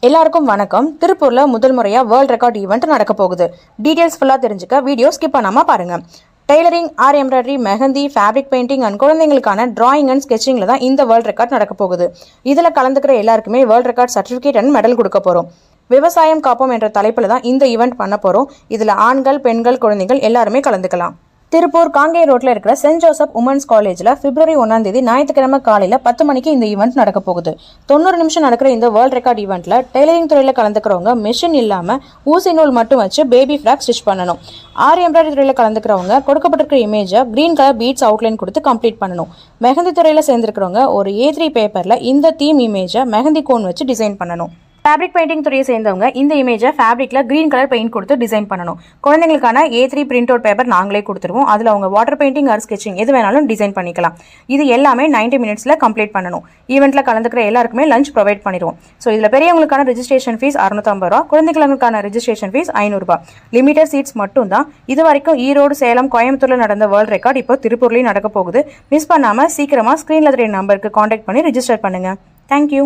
எல்லாருக்கும் வணக்கம். திருப்பூர்ல முதல் முறையா வேர்ல்ட் ரெக்கார்ட் ஈவெண்ட் நடக்க போகுது. டீடைல்ஸ் ஃபுல்லா தெரிஞ்சுக்க வீடியோ ஸ்கிப் பண்ணாம பாருங்க. Tailoring, aari embroidery, mehndi, fabric painting and குழந்தைங்களுக்கான டிராயிங் அண்ட் ஸ்கெச்சிங்ல தான் இந்த வேர்ல்ட் ரெக்கார்ட் நடக்க போகுது. இதுல கலந்துக்கிற எல்லாருக்குமே world record certificate and medal கொடுக்க போறோம். விவசாயம் காப்போம் என்ற தலைப்புல தான் இந்த ஈவெண்ட் பண்ண போறோம். இதுல ஆண்கள், பெண்கள், குழந்தைகள் எல்லாருமே கலந்துக்கலாம். திருப்பூர் காங்கேய ரோட்ல இருக்கிற சென்ட் ஜோசப் உமன்ஸ் காலேஜ்ல பிப்ரவரி 1ஆம் தேதி ஞாயிற்றுக்கிழமை காலையில 10 மணிக்கு இந்த ஈவெண்ட் நடக்க போகுது. 90 நிமிஷம் நடக்கிற இந்த வேர்ல்ட் ரெக்கார்ட் ஈவெண்ட்ல டெய்லரிங் துறையில கலந்துக்கிறவங்க மிஷின் இல்லாம ஊசி நூல் மட்டும் வச்சு பேபி ஃப்ராக் ஸ்டிச் பண்ணணும். ஆரி எம்ப்ராய்டரி துறையில கலந்துக்கிறவங்க கொடுக்கப்பட்டிருக்கிற இமேஜை கிரீன் கலர் பீட்ஸ் அவுட்லைன் கொடுத்து கம்ப்ளீட் பண்ணணும். மெஹந்தி துறையில சேர்ந்திருக்கிறவங்க ஒரு A3 பேப்பர்ல இந்த தீம் இமேஜை மெஹந்தி கோன் வச்சு டிசைன் பண்ணணும். ஃபேப்ரிக் பெயிண்டிங் துறையை சேர்ந்தவங்க இந்த இமேஜை ஃபேப்ரிக்ல கிரீன் கலர் பெயிண்ட் கொடுத்து டிசைன் பண்ணணும். குழந்தைங்களுக்கான A3 பிரிண்ட் அவுட் பேப்பர் நாங்களே கொடுத்துருவோம். அதில் அவங்க வாட்டர் பெயிண்டிங் ஆர் ஸ்கெச்சிங் எது வேணாலும் டிசைன் பண்ணிக்கலாம். இது எல்லாமே 90 மினிட்ஸ்ல கம்ப்ளீட் பண்ணணும். ஈவெண்ட்ல கலந்துக்கிற எல்லாருக்குமே லஞ்ச் ப்ரொவைட் பண்ணிடுவோம். ஸோ இதில் பெரியவங்களுக்கான ரெஜிஸ்ட்ரேஷன் ஃபீஸ் 650 ரூபா, குழந்தைகளுக்கான ரெஜிஸ்ட்ரேஷன் ஃபீஸ் 500 ரூபாய். லிமிடெட் சீட்ஸ் மட்டும் தான். இது வரைக்கும் ஈரோடு, சேலம், கோயம்புத்தூர்ல நடந்த வேர்ல்ட் ரெக்கார்ட் இப்போ திருப்பூர்லையும் நடக்க போகுது. மிஸ் பண்ணாம சீக்கிரமா ஸ்கிரீன்ல தெரிய நம்பருக்கு கான்டாக்ட் பண்ணி ரெஜிஸ்டர் பண்ணுங்க. தேங்க்யூ.